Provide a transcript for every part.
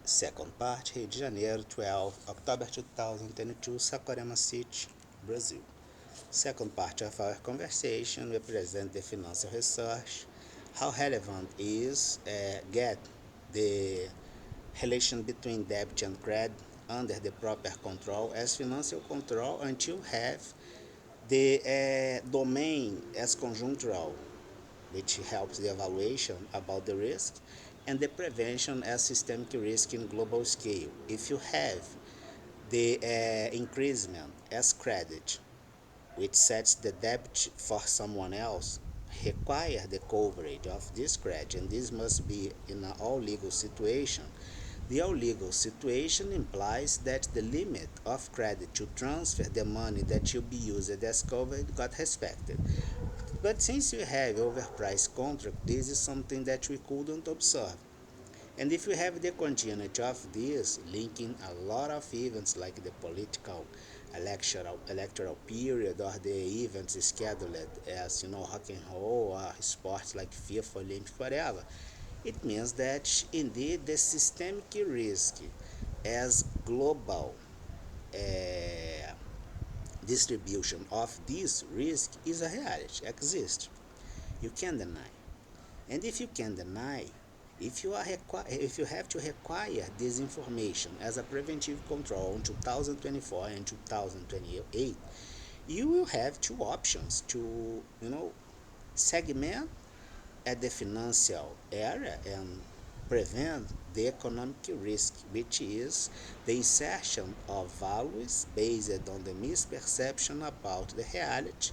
Second part, Rio de Janeiro, 12 October 2022, Saquarema City, Brazil. Second part of our conversation represents the financial research, how relevant is get the relation between debt and credit under the proper control as financial control until have the domain as conjunctural, which helps the evaluation about the risk, and the prevention as systemic risk in global scale. If you have the increasement as credit, which sets the debt for someone else, require the coverage of this credit, and this must be in an all legal situation. The all legal situation implies that the limit of credit to transfer the money that will be used as covered got respected. But since we have overpriced contract, this is something that we couldn't observe. And if we have the continuity of this, linking a lot of events like the political electoral period or the events scheduled as rock and roll or sports like FIFA, Olympics, whatever, it means that indeed the systemic risk as global uh, distribution of this risk is a reality, exists. You can't deny. And if you can deny, if you have to require this information as a preventive control in 2024 and 2028, you will have two options to segment at the financial area and prevent the economic risk, which is the insertion of values based on the misperception about the reality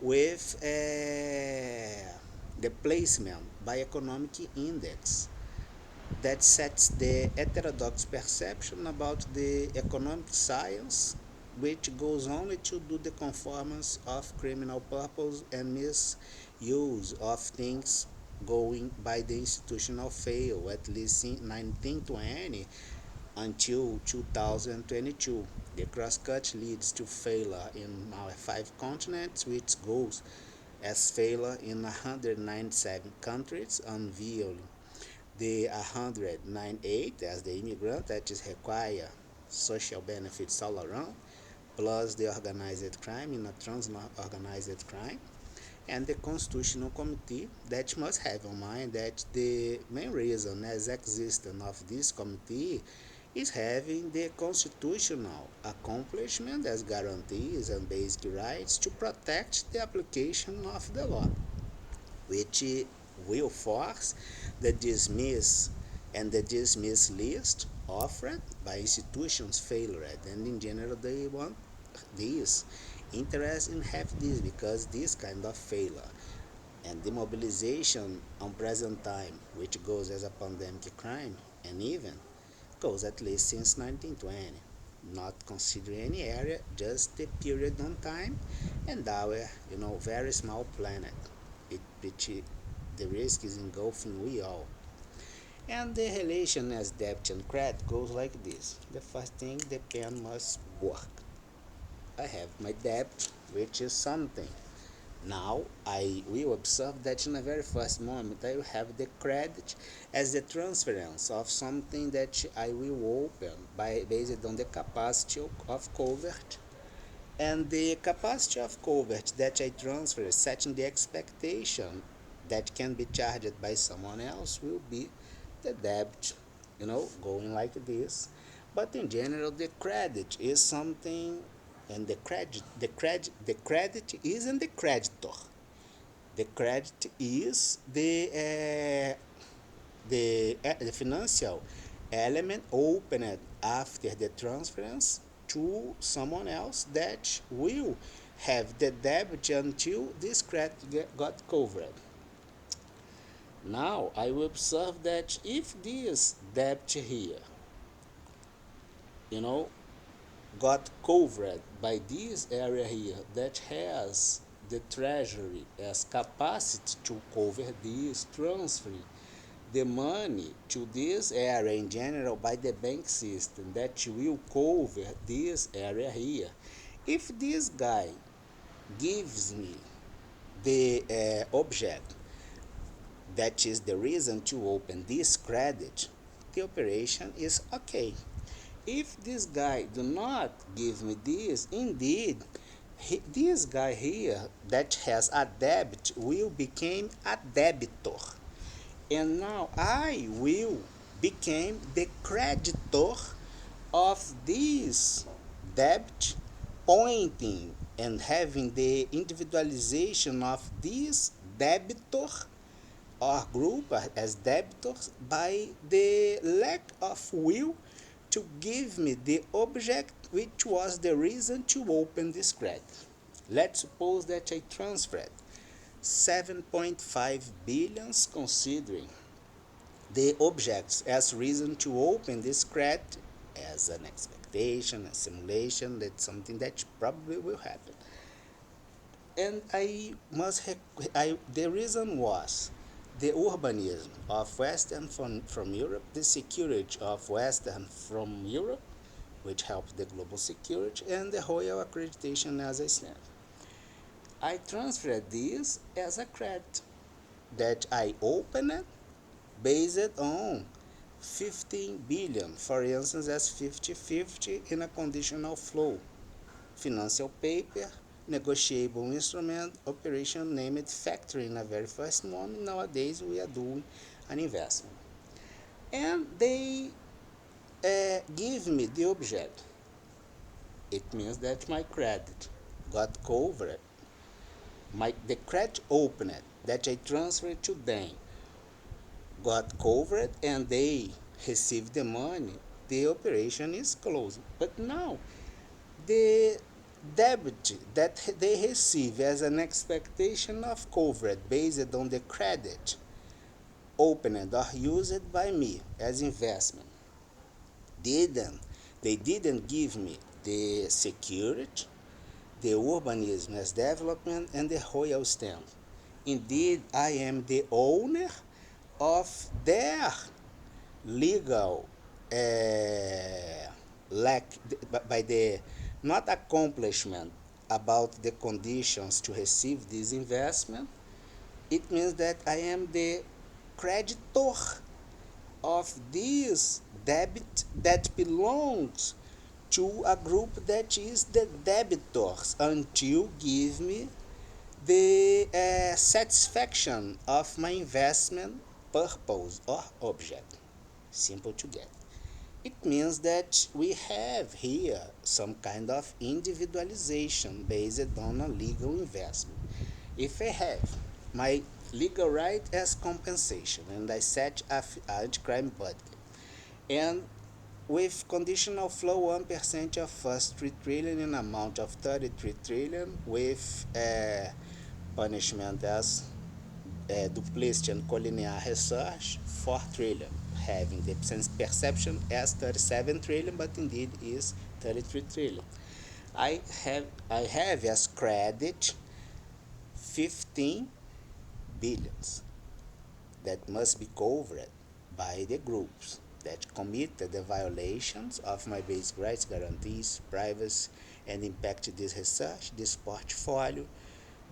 with the placement by economic index that sets the heterodox perception about the economic science, which goes only to do the conformance of criminal purpose and misuse of things going by the institutional fail at least in 1920 until 2022. The crosscut leads to failure in our five continents, which goes as failure in 197 countries, unveiling the 198 as the immigrant that is require social benefits all around, plus the organized crime in a trans-organized crime, and the Constitutional Committee that must have in mind that the main reason as existence of this committee is having the constitutional accomplishment as guarantees and basic rights to protect the application of the law, which will force the dismiss and the dismiss list offered by institutions failed, and in general they want this interest in have this because this kind of failure and demobilization on present time, which goes as a pandemic crime and even goes at least since 1920, not considering any area, just the period on time and our very small planet, which the risk is engulfing we all. And the relation as debt and credit goes like this. The first thing, the pen must work. I have my debt, which is something. Now I will observe that in the very first moment I will have the credit as the transference of something that I will open by based on the capacity of covert, and the capacity of covert that I transfer setting the expectation that can be charged by someone else will be the debt, going like this. But in general, the credit is something, and the credit isn't the creditor. The credit is the financial element opened after the transference to someone else that will have the debt until this credit got covered. Now I will observe that if this debt here, you know, got covered by this area here that has the treasury as capacity to cover this transfer the money to this area in general by the bank system that will cover this area here. If this guy gives me the object that is the reason to open this credit, the operation is okay. If this guy do not give me this, indeed, this guy here that has a debt will become a debitor. And now I will become the creditor of this debt, pointing and having the individualization of this debitor or group as debtors by the lack of will to give me the object which was the reason to open this credit. Let's suppose that I transferred 7.5 billions considering the objects as reason to open this credit as an expectation, a simulation, that's something that probably will happen. And the reason was the urbanism of Western from Europe, the security of Western from Europe, which helped the global security, and the royal accreditation as a stamp. I transferred this as a credit that I opened based on 15 billion, for instance, as 50-50 in a conditional flow. Financial paper, negotiable instrument, operation named factory in a very first moment. Nowadays we are doing an investment. And they give me the object. It means that my credit got covered. The credit opened that I transferred to them got covered and they received the money. The operation is closed. But now the debit that they receive as an expectation of coverage based on the credit opened or used by me as investment didn't they didn't give me the security, the urbanism as development, and the royal stamp. Indeed, I am the owner of their legal lack by the not accomplishment about the conditions to receive this investment. It means that I am the creditor of this debit that belongs to a group that is the debtors until give me the satisfaction of my investment purpose or object. Simple to get. It means that we have here some kind of individualization based on a legal investment. If I have my legal right as compensation and I set a anti-crime budget, and with conditional flow 1% of first 3 trillion in amount of 33 trillion with punishment as duplicity and collinear research 4 trillion, having the perception as 37 trillion, but indeed is 33 trillion. I have as credit 15 billions that must be covered by the groups that committed the violations of my basic rights, guarantees, privacy, and impact this research, this portfolio,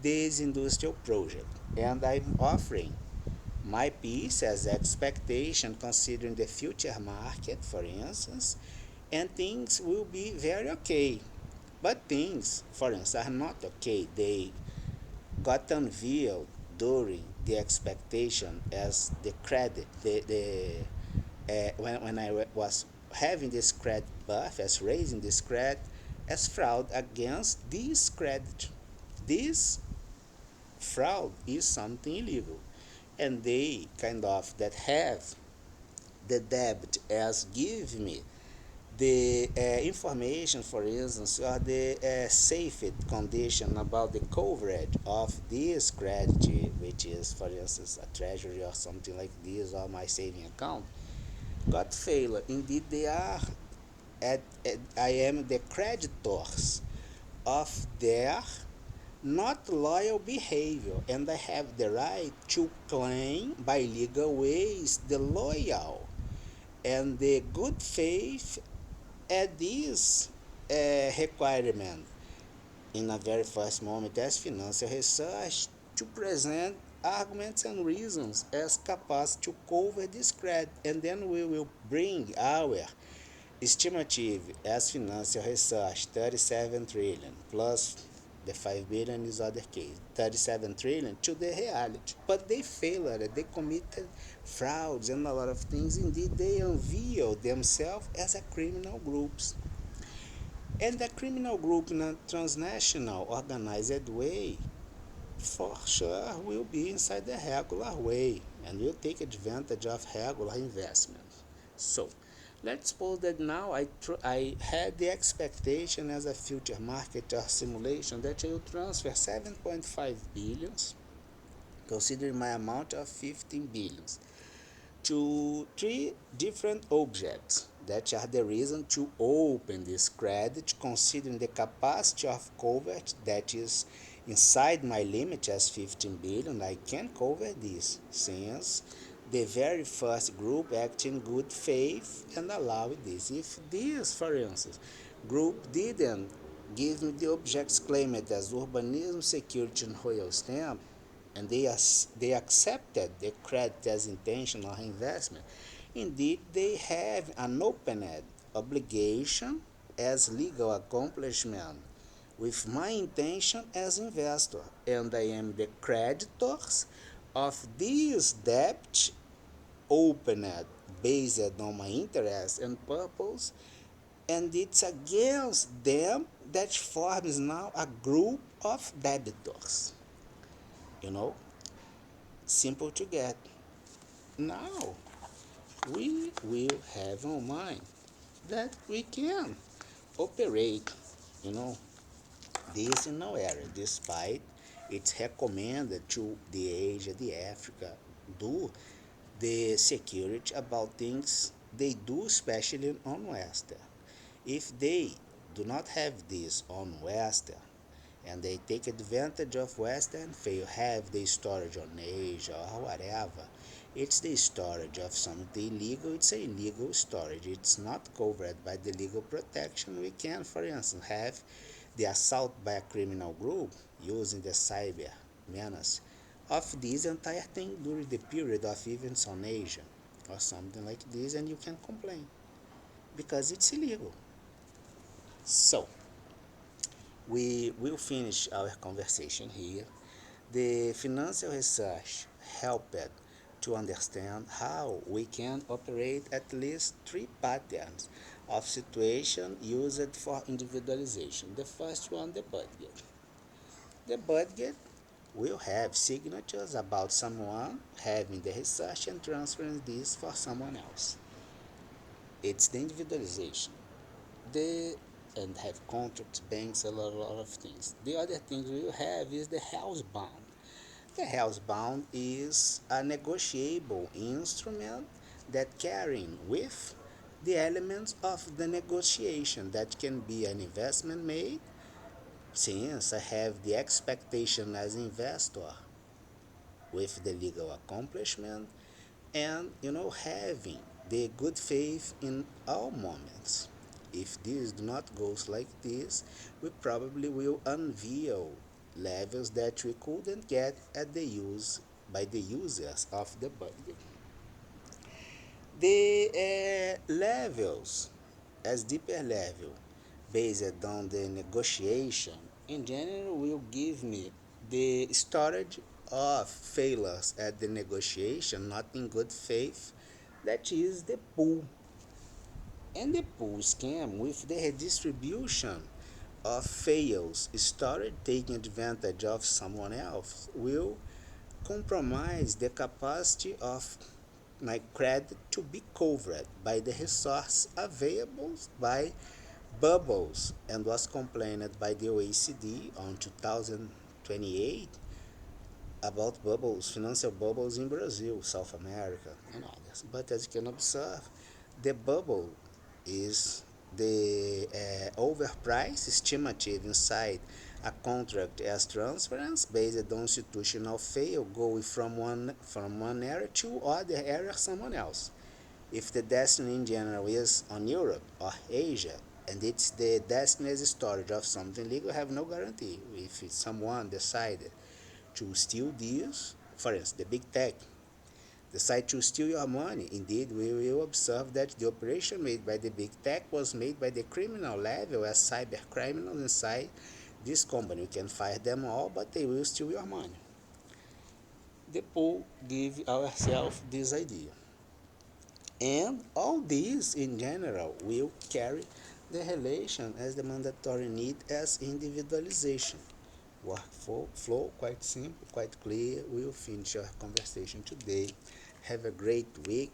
this industrial project. And I'm offering my piece as expectation considering the future market, for instance, and things will be very okay. But things, for instance, are not okay. They got unveiled during the expectation as the credit, when I was having this credit buff, as raising this credit, as fraud against this credit. This fraud is something illegal. And they kind of that have the debt as give me the information, for instance, or the safe condition about the coverage of this credit, which is, for instance, a treasury or something like this, or my saving account, got failed. Indeed, they are. I am the creditors of their not loyal behavior, and I have the right to claim by legal ways the loyal and the good faith at this requirement in a very first moment as financial research to present arguments and reasons as capacity to cover this credit, and then we will bring our estimative as financial research 37 trillion plus the 5 billion is other case 37 trillion to the reality, but they failed, they committed frauds and a lot of things. Indeed, they unveil themselves as a criminal groups, and the criminal group in a transnational organized way for sure will be inside the regular way and will take advantage of regular investments. So let's suppose that now I had the expectation as a future market or simulation that I will transfer 7.5 billions, considering my amount of 15 billions, to three different objects that are the reason to open this credit, considering the capacity of coverage that is inside my limit as 15 billion. I can cover this since the very first group act in good faith and allow this. If this, for instance, group didn't give me the objects claimed as urbanism, security, and royal stamp, and they accepted the credit as intentional investment, indeed they have an open obligation as legal accomplishment with my intention as investor, and I am the creditors of this debt opened based on my interest and purpose, and it's against them that forms now a group of debtors. You know, simple to get. Now, we will have on mind that we can operate, you know, this in our area, despite it's recommended to the Asia, the Africa, do the security about things they do, especially on Western. If they do not have this on Western, and they take advantage of Western fail, have the storage on Asia or whatever, it's the storage of something illegal, it's a illegal storage, it's not covered by the legal protection. We can, for instance, have the assault by a criminal group using the cyber menace of this entire thing during the period of events on Asia or something like this, and you can complain because it's illegal. So we will finish our conversation here. The financial research helped to understand how we can operate at least three patterns of situation used for individualization. The first one, the budget. The budget will have signatures about someone having the research and transferring this for someone else. It's the individualization. The and have contracts, banks, lot of things. The other thing we will have is the housebound. The housebound is a negotiable instrument that carrying with the elements of the negotiation that can be an investment made, since I have the expectation as investor with the legal accomplishment, and having the good faith in all moments. If this do not goes like this, we probably will unveil levels that we couldn't get at the use by the users of the budget. The levels as deeper level based on the negotiation in general will give me the storage of failures at the negotiation not in good faith, that is the pool. And the pool scam with the redistribution of fails storage taking advantage of someone else will compromise the capacity of my credit to be covered by the resource available by bubbles, and was complained by the OECD on 2028 about bubbles, financial bubbles in Brazil, South America, and others. But as you can observe, the bubble is the overpriced estimative inside a contract as transference based on institutional fail going from one area to other area someone else. If the destiny in general is on Europe or Asia, and it's the destiny as storage of something legal, have no guarantee. If someone decided to steal this, For instance, the big tech decide to steal your money. Indeed, we will observe that the operation made by the big tech was made by the criminal level as cyber criminals inside this company. You can fire them all, but they will steal your money. The pool give ourselves this idea. And all these in general will carry the relation as the mandatory need as individualization. Workflow quite simple, quite clear. We'll finish our conversation today. Have a great week,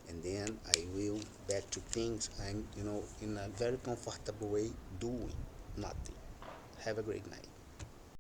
and then I will back to things I'm in a very comfortable way doing nothing. Have a great night.